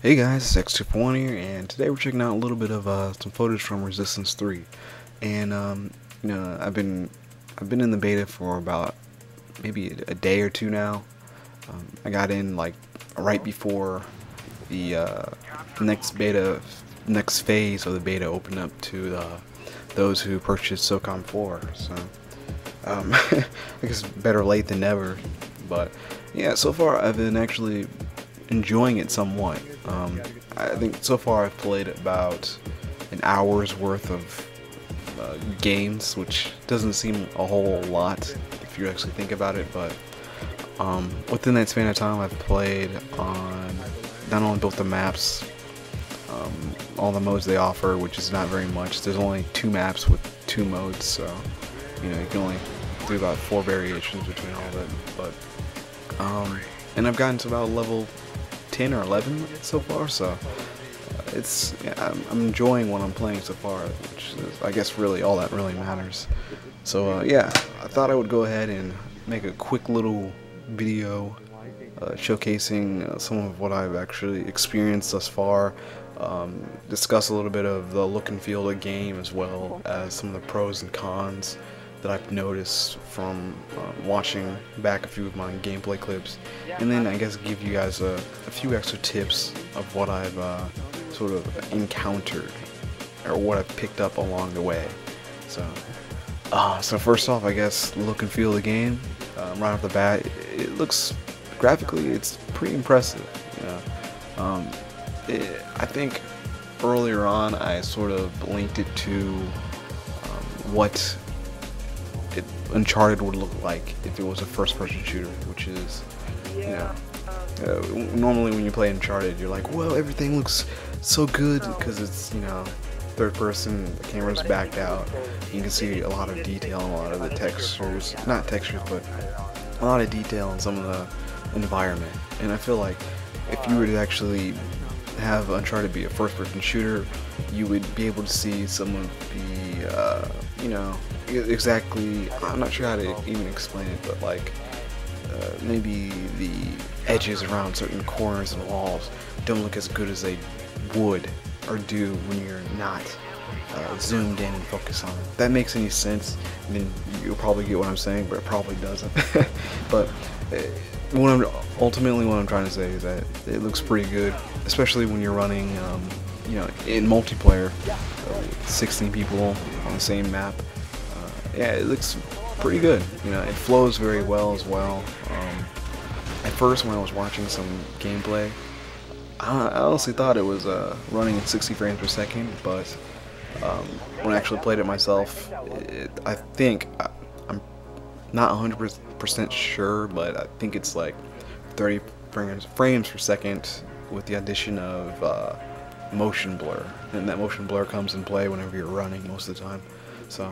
Hey guys, it's X241 here, and today we're checking out a little bit of some footage from Resistance 3. And I've been in the beta for about maybe a day or two now. I got in like right before the next phase of the beta opened up to those who purchased SOCOM 4. So I guess better late than never. But yeah, so far I've been actually enjoying it somewhat. I think so far I've played about an hour's worth of games, which doesn't seem a whole lot if you actually think about it, but within that span of time I've played on not only both the maps, all the modes they offer, which is not very much. There's only 2 maps with 2 modes, so you can only do about 4 variations between all of it. But and I've gotten to about level 10 or 11 so far, so I'm enjoying what I'm playing so far, which is, I guess, really all that really matters. So yeah, I thought I would go ahead and make a quick little video showcasing some of what I've actually experienced thus far, discuss a little bit of the look and feel of the game, as well as some of the pros and cons that I've noticed from watching back a few of my gameplay clips, and then I guess give you guys a few extra tips of what I've sort of encountered or what I've picked up along the way. So first off, I guess look and feel of the game. Right off the bat, it looks graphically, it's pretty impressive. I think earlier on I sort of linked it to what Uncharted would look like if it was a first-person shooter, which is, normally when you play Uncharted, you're like, well, everything looks so good because it's, third person, the camera's backed out, you can see a lot of detail in a lot of the textures, not textures, but a lot of detail in some of the environment. And I feel like if you were to actually have Uncharted be a first-person shooter, you would be able to see some of the, exactly, I'm not sure how to even explain it, but like maybe the edges around certain corners and walls don't look as good as they would or do when you're not zoomed in and focused on it. If that makes any sense, then you'll probably get what I'm saying, but it probably doesn't. But ultimately what I'm trying to say is that it looks pretty good, especially when you're running in multiplayer, 16 people on the same map. Yeah, it looks pretty good. It flows very well as well. At first, when I was watching some gameplay, I honestly thought it was running at 60 frames per second, but when I actually played it myself, I think, I'm not 100% sure, but I think it's like 30 frames per second with the addition of motion blur, and that motion blur comes in play whenever you're running most of the time. So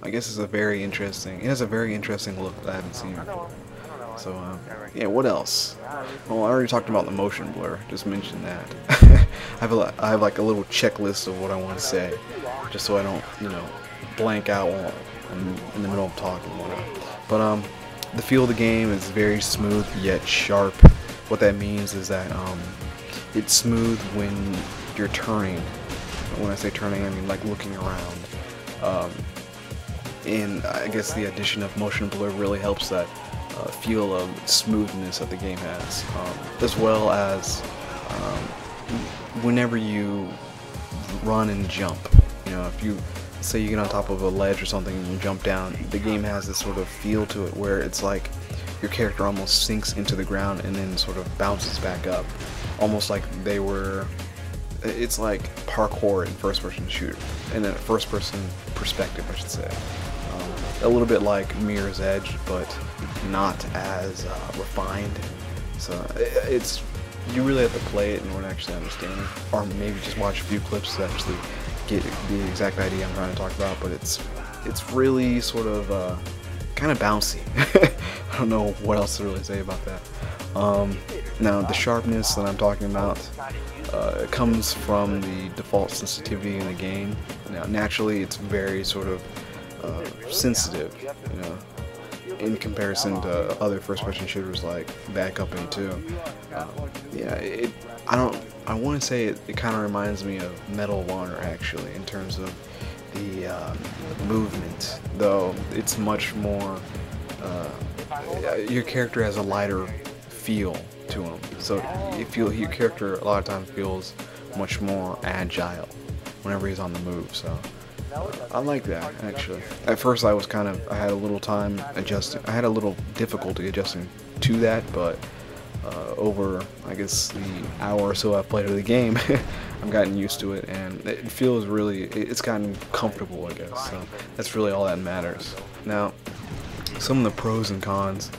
I guess it has a very interesting look that I haven't seen before. So yeah, what else? Well, I already talked about the motion blur, just mentioned that. I have like a little checklist of what I want to say, just so I don't blank out while I'm in the middle of talking and whatnot. But the feel of the game is very smooth yet sharp. What that means is that it's smooth when you're turning. When I say turning, I mean like looking around. And I guess the addition of motion blur really helps that feel of smoothness that the game has, as well as whenever you run and jump. If you say you get on top of a ledge or something and you jump down, the game has this sort of feel to it where it's like your character almost sinks into the ground and then sort of bounces back up, almost like it's like parkour in first-person shooter, in a first-person perspective, I should say. A little bit like Mirror's Edge, but not as refined. So you really have to play it in order to actually understand it, or maybe just watch a few clips to actually get the exact idea I'm trying to talk about. But it's really sort of kind of bouncy. I don't know what else to really say about that. Now the sharpness that I'm talking about it comes from the default sensitivity in the game. Now naturally it's very sort of sensitive, in comparison to other first-person shooters like Bad Company 2. Yeah, I want to say it kind of reminds me of Medal of Honor, actually, in terms of the movement, though it's much more, your character has a lighter feel to him, so your character a lot of times feels much more agile whenever he's on the move. So I like that, actually. At first I had a little time adjusting, I had a little difficulty adjusting to that, but over, I guess, the hour or so I've played of the game, I've gotten used to it, and it feels really, it's gotten comfortable, I guess, so that's really all that matters. Now, some of the pros and cons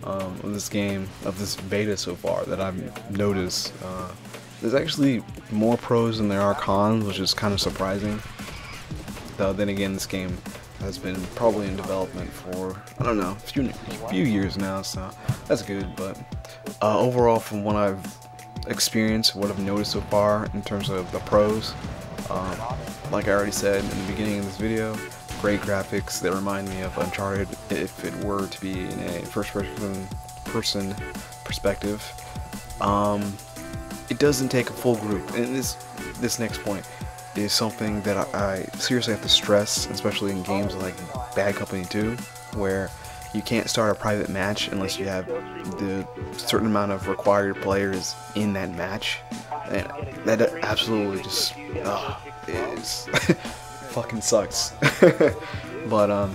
of this game, of this beta so far, that I've noticed, there's actually more pros than there are cons, which is kind of surprising. Though then again, this game has been probably in development for, I don't know, a few years now, so that's good. But overall, from what I've experienced, what I've noticed so far in terms of the pros, like I already said in the beginning of this video, great graphics that remind me of Uncharted if it were to be in a first-person perspective. It doesn't take a full group, and this next point is something that I seriously have to stress, especially in games like Bad Company 2, where you can't start a private match unless you have the certain amount of required players in that match, and that absolutely just fucking sucks. But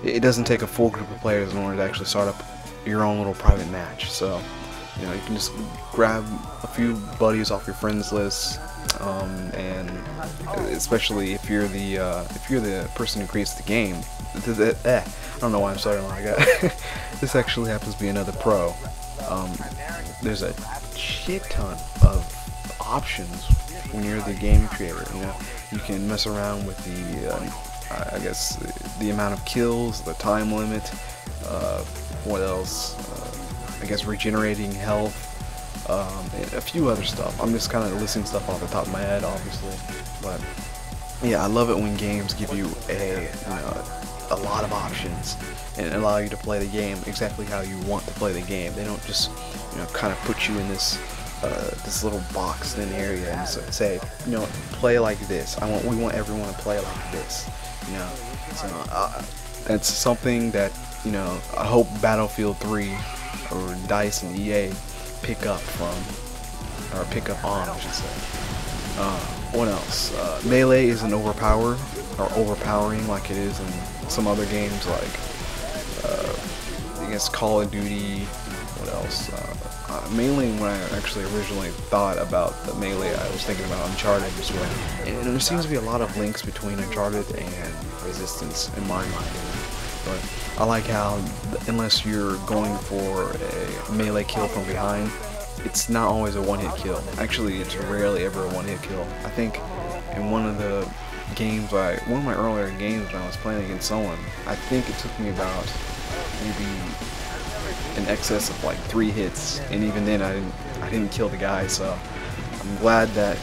it doesn't take a full group of players in order to actually start up your own little private match. So you know, you can just grab a few buddies off your friends list, and especially if you're the person who creates the game. I don't know why I'm starting like that. This actually happens to be another pro. There's a shit ton of options when you're the game creator. You know, you can mess around with the, I guess, the amount of kills, the time limit. What else? I guess regenerating health, a few other stuff. I'm just kind of listing stuff off the top of my head, obviously, but yeah, I love it when games give you a lot of options and allow you to play the game exactly how you want to play the game. They don't just kind of put you in this little boxed in area and say, play like this. We want everyone to play like this. So that's something that I hope Battlefield 3 or DICE and EA pick up on, I should say. What else? Melee isn't overpowering like it is in some other games, like I guess Call of Duty. What else? Mainly when I actually originally thought about the Melee, I was thinking about Uncharted as well. And there seems to be a lot of links between Uncharted and Resistance in my mind. But I like how, unless you're going for a melee kill from behind, it's not always a one-hit kill. Actually, it's rarely ever a one-hit kill. I think in one of the games, one of my earlier games when I was playing against someone, I think it took me about maybe in excess of like 3 hits, and even then I didn't kill the guy. So I'm glad that.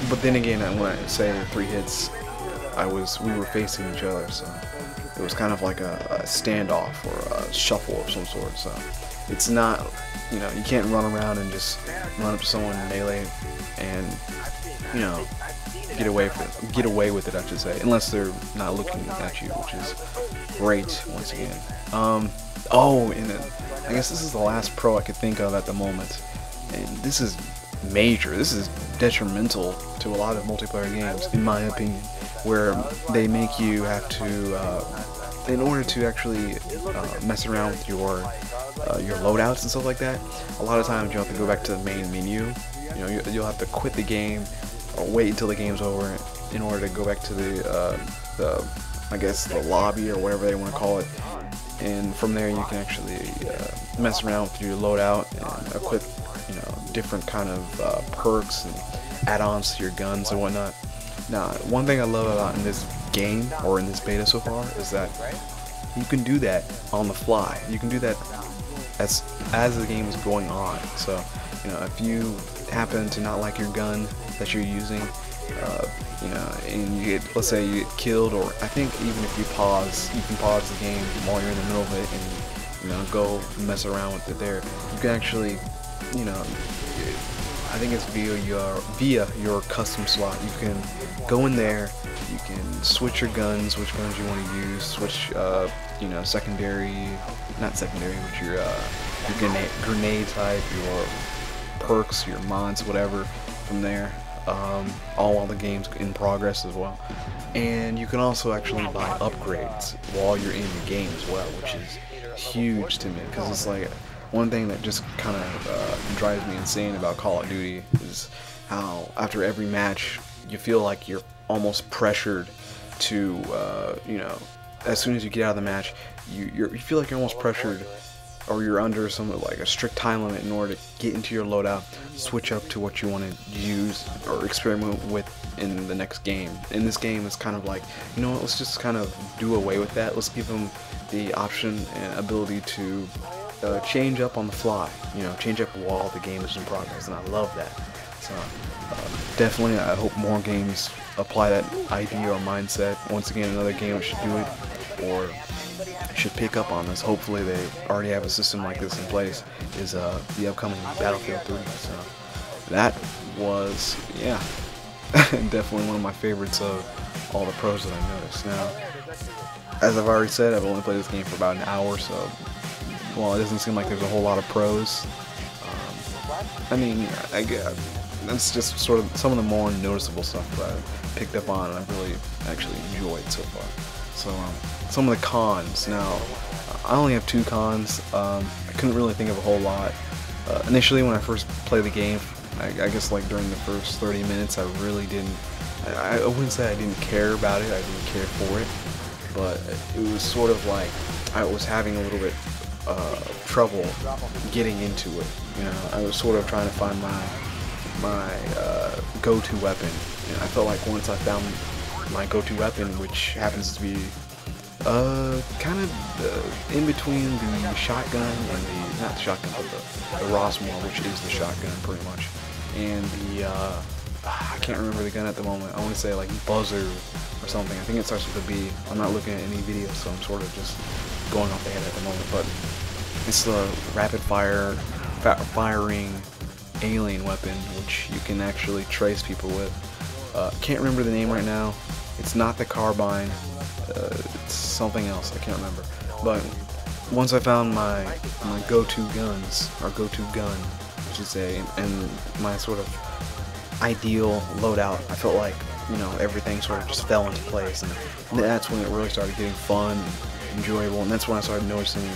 But then again, when I say 3 hits, we were facing each other, so it was kind of like a standoff or a shuffle of some sort. So it's not, you can't run around and just run up to someone in melee and get away with it, I should say, unless they're not looking at you, which is great once again. And I guess this is the last pro I could think of at the moment, and this is major. This is detrimental to a lot of multiplayer games, in my opinion, where they make you have to, in order to actually mess around with your loadouts and stuff like that, a lot of times you have to go back to the main menu. You'll have to quit the game or wait until the game's over in order to go back to the I guess the lobby or whatever they want to call it, and from there you can actually mess around with your loadout and equip different kind of perks and add-ons to your guns and whatnot. Now, one thing I love about in this game, or in this beta so far, is that you can do that on the fly. You can do that as the game is going on. So, if you happen to not like your gun that you're using, and let's say you get killed, or I think even if you can pause the game while you're in the middle of it, and go mess around with it there. You can actually, you know, I think it's via your custom slot. You can go in there. You can switch your guns, which guns you want to use. Switch, secondary, not secondary, but your grenade type, your perks, your mods, whatever. From there, all while the game's in progress as well. And you can also actually buy upgrades while you're in the game as well, which is huge to me, because it's like one thing that just kind of drives me insane about Call of Duty is how after every match you feel like you're almost pressured to, as soon as you get out of the match, you feel like you're almost pressured, or you're under like a strict time limit in order to get into your loadout, switch up to what you want to use or experiment with in the next game. In this game, it's kind of like, you know what, let's just kind of do away with that. Let's give them the option and ability to change up on the fly, change up while the game is in progress, and I love that. So definitely, I hope more games apply that idea or mindset. Once again, another game should do it, or should pick up on this. Hopefully they already have a system like this in place, is the upcoming Battlefield 3. So that was, definitely one of my favorites of all the pros that I noticed. Now, as I've already said, I've only played this game for about an hour, so while it doesn't seem like there's a whole lot of pros, I guess that's just sort of some of the more noticeable stuff that I picked up on and I've really actually enjoyed so far. So some of the cons. Now, I only have 2 cons. I couldn't really think of a whole lot. Initially, when I first played the game, I guess like during the first 30 minutes, I really didn't. I wouldn't say I didn't care about it. I didn't care for it, but it was sort of like I was having a little bit trouble getting into it. I was sort of trying to find my go-to weapon. I felt like once I found my go-to weapon, which happens to be kind of in between the shotgun and not the shotgun, but the Rossmore, which is the shotgun pretty much, and the I can't remember the gun at the moment. I want to say like Buzzer or something. I think it starts with a B. I'm not looking at any videos, so I'm sort of just going off the head at the moment, but it's the rapid firing alien weapon, which you can actually trace people with. Can't remember the name right now. It's not the carbine. It's something else. I can't remember. But once I found my go-to guns, or go-to gun, I should say, and my sort of ideal loadout, I felt like everything sort of just fell into place, and that's when it really started getting fun and enjoyable, and that's when I started noticing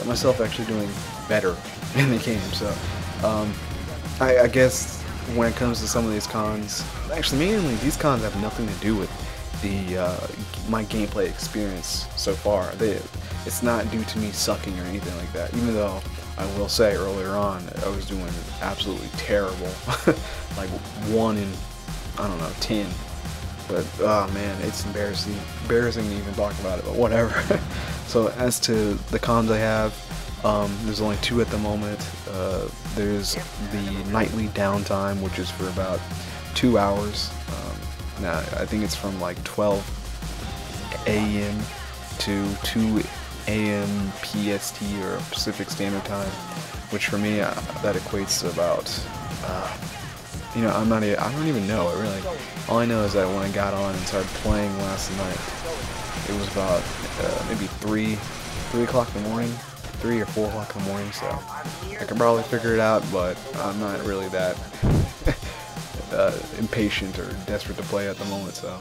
myself actually doing better in the game. So I guess when it comes to some of these cons, actually mainly these cons have nothing to do with my gameplay experience so far. It's not due to me sucking or anything like that, even though I will say earlier on I was doing absolutely terrible, like 1 in, I don't know, 10. But oh man, it's embarrassing to even talk about it, but whatever. So as to the cons I have, there's only 2 at the moment. There's the nightly downtime, which is for about 2 hours. Now I think it's from like 12 a.m. to 2 a.m. PST, or Pacific Standard Time, which for me that equates to about I don't even know it really. All I know is that when I got on and started playing last night, it was about maybe 3 o'clock in the morning, 3 or 4 o'clock in the morning. So I could probably figure it out, but I'm not really that impatient or desperate to play at the moment. So